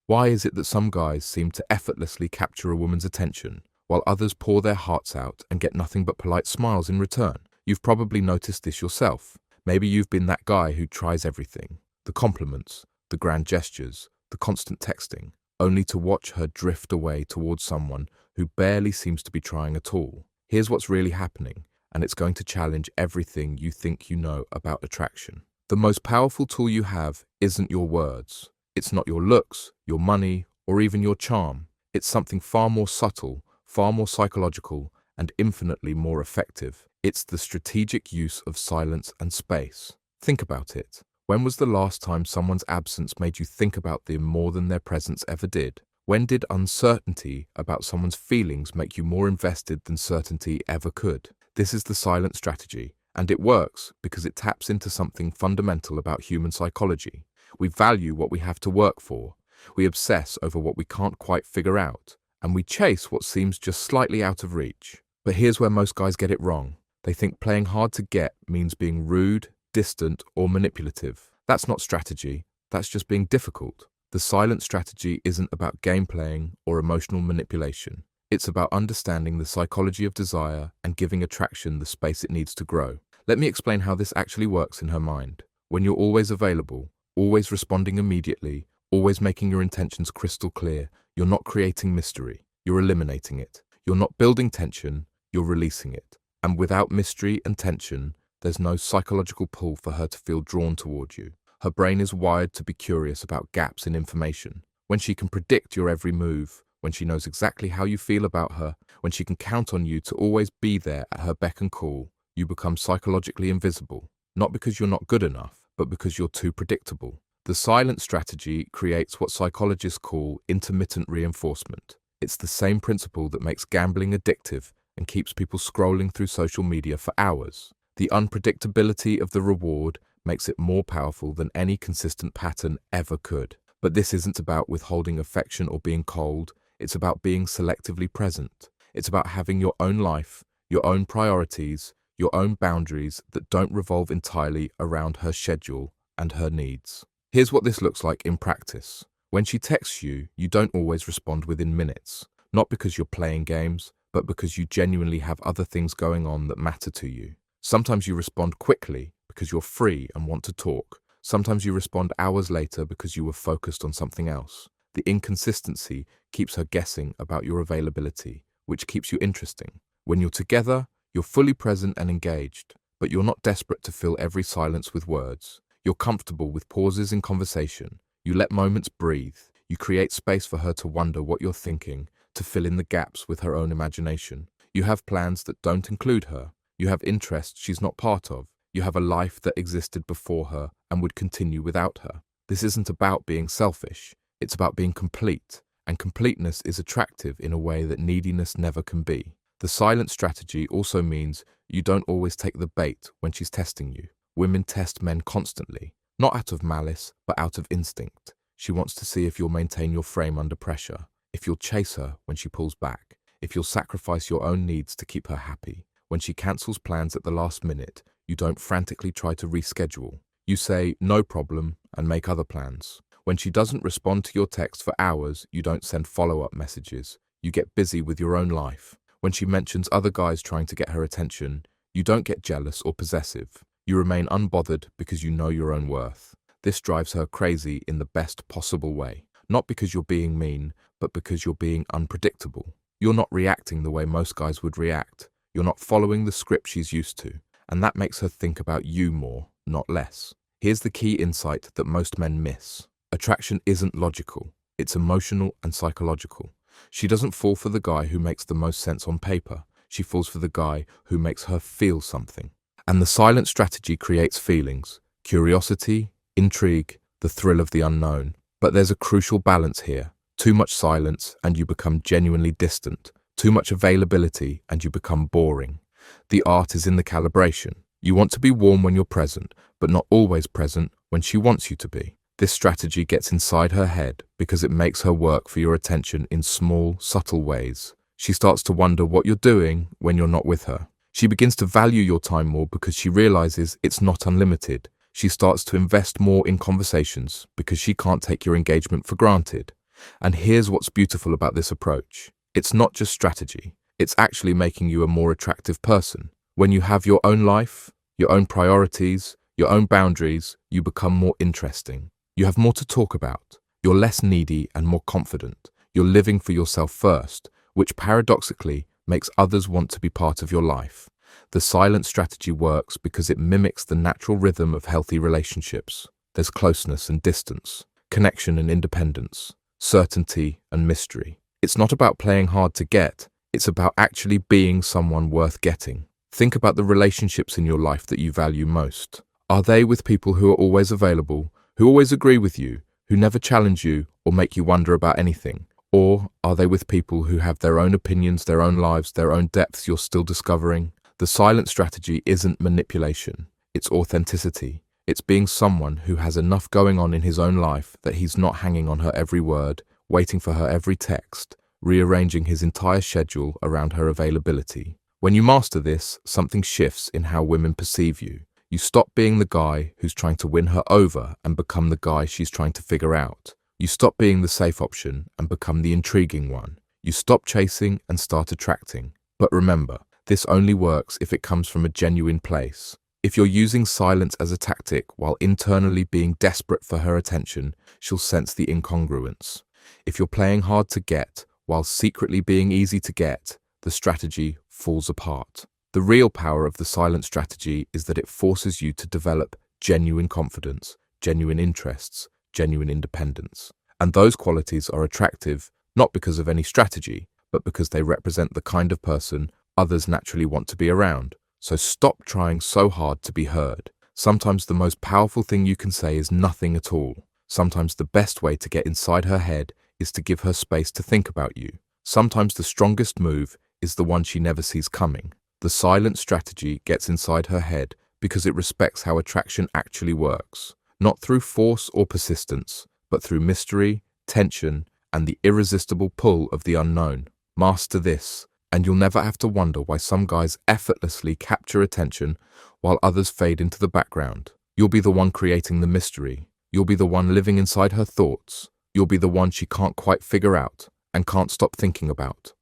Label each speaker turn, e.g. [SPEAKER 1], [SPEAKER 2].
[SPEAKER 1] Why is it that some guys seem to effortlessly capture a woman's attention, while others pour their hearts out and get nothing but polite smiles in return? You've probably noticed this yourself. Maybe you've been that guy who tries everything, the compliments, the grand gestures, the constant texting, only to watch her drift away towards someone who barely seems to be trying at all. Here's what's really happening, and it's going to challenge everything you think you know about attraction. The most powerful tool you have isn't your words. It's not your looks, your money, or even your charm. It's something far more subtle, far more psychological, and infinitely more effective. It's the strategic use of silence and space. Think about it. When was the last time someone's absence made you think about them more than their presence ever did? When did uncertainty about someone's feelings make you more invested than certainty ever could? This is the silent strategy, and it works because it taps into something fundamental about human psychology. We value what we have to work for, we obsess over what we can't quite figure out, and we chase what seems just slightly out of reach. But here's where most guys get it wrong. They think playing hard to get means being rude, distant, or manipulative. That's not strategy, that's just being difficult. The silent strategy isn't about game playing or emotional manipulation. It's about understanding the psychology of desire and giving attraction the space it needs to grow. Let me explain how this actually works in her mind. When you're always available, always responding immediately, always making your intentions crystal clear, you're not creating mystery, you're eliminating it. You're not building tension, you're releasing it. And without mystery and tension, there's no psychological pull for her to feel drawn toward you. Her brain is wired to be curious about gaps in information. When she can predict your every move, when she knows exactly how you feel about her, when she can count on you to always be there at her beck and call, you become psychologically invisible. Not because you're not good enough, but because you're too predictable. The silent strategy creates what psychologists call intermittent reinforcement. It's the same principle that makes gambling addictive and keeps people scrolling through social media for hours. The unpredictability of the reward makes it more powerful than any consistent pattern ever could. But this isn't about withholding affection or being cold. It's about being selectively present. It's about having your own life, your own priorities, your own boundaries that don't revolve entirely around her schedule and her needs. Here's what this looks like in practice. When she texts you, you don't always respond within minutes. Not because you're playing games, but because you genuinely have other things going on that matter to you. Sometimes you respond quickly because you're free and want to talk. Sometimes you respond hours later because you were focused on something else. The inconsistency keeps her guessing about your availability, which keeps you interesting. When you're together, you're fully present and engaged, but you're not desperate to fill every silence with words. You're comfortable with pauses in conversation. You let moments breathe. You create space for her to wonder what you're thinking, to fill in the gaps with her own imagination. You have plans that don't include her. You have interests she's not part of. You have a life that existed before her and would continue without her. This isn't about being selfish. It's about being complete, and completeness is attractive in a way that neediness never can be. The silent strategy also means you don't always take the bait when she's testing you. Women test men constantly, not out of malice, but out of instinct. She wants to see if you'll maintain your frame under pressure, if you'll chase her when she pulls back, if you'll sacrifice your own needs to keep her happy. When she cancels plans at the last minute, you don't frantically try to reschedule. You say, no problem, and make other plans. When she doesn't respond to your text for hours, you don't send follow-up messages. You get busy with your own life. When she mentions other guys trying to get her attention, you don't get jealous or possessive. You remain unbothered because you know your own worth. This drives her crazy in the best possible way. Not because you're being mean, but because you're being unpredictable. You're not reacting the way most guys would react. You're not following the script she's used to. And that makes her think about you more, not less. Here's the key insight that most men miss. Attraction isn't logical. It's emotional and psychological. She doesn't fall for the guy who makes the most sense on paper. She falls for the guy who makes her feel something. And the silent strategy creates feelings, curiosity, intrigue, the thrill of the unknown. But there's a crucial balance here. Too much silence and you become genuinely distant. Too much availability and you become boring. The art is in the calibration. You want to be warm when you're present, but not always present when she wants you to be. This strategy gets inside her head because it makes her work for your attention in small, subtle ways. She starts to wonder what you're doing when you're not with her. She begins to value your time more because she realizes it's not unlimited. She starts to invest more in conversations because she can't take your engagement for granted. And here's what's beautiful about this approach. It's not just strategy. It's actually making you a more attractive person. When you have your own life, your own priorities, your own boundaries, you become more interesting. You have more to talk about. You're less needy and more confident. You're living for yourself first, which paradoxically makes others want to be part of your life. The silent strategy works because it mimics the natural rhythm of healthy relationships. There's closeness and distance, connection and independence, certainty and mystery. It's not about playing hard to get, it's about actually being someone worth getting. Think about the relationships in your life that you value most. Are they with people who are always available, who always agree with you, who never challenge you or make you wonder about anything? Or are they with people who have their own opinions, their own lives, their own depths you're still discovering? The silent strategy isn't manipulation, it's authenticity. It's being someone who has enough going on in his own life that he's not hanging on her every word, waiting for her every text, rearranging his entire schedule around her availability. When you master this, something shifts in how women perceive you. You stop being the guy who's trying to win her over and become the guy she's trying to figure out. You stop being the safe option and become the intriguing one. You stop chasing and start attracting. But remember, this only works if it comes from a genuine place. If you're using silence as a tactic while internally being desperate for her attention, she'll sense the incongruence. If you're playing hard to get while secretly being easy to get, the strategy falls apart. The real power of the silent strategy is that it forces you to develop genuine confidence, genuine interests, genuine independence. And those qualities are attractive not because of any strategy, but because they represent the kind of person others naturally want to be around. So stop trying so hard to be heard. Sometimes the most powerful thing you can say is nothing at all. Sometimes the best way to get inside her head is to give her space to think about you. Sometimes the strongest move is the one she never sees coming. The silent strategy gets inside her head because it respects how attraction actually works, not through force or persistence, but through mystery, tension, and the irresistible pull of the unknown. Master this, and you'll never have to wonder why some guys effortlessly capture attention while others fade into the background. You'll be the one creating the mystery. You'll be the one living inside her thoughts. You'll be the one she can't quite figure out and can't stop thinking about.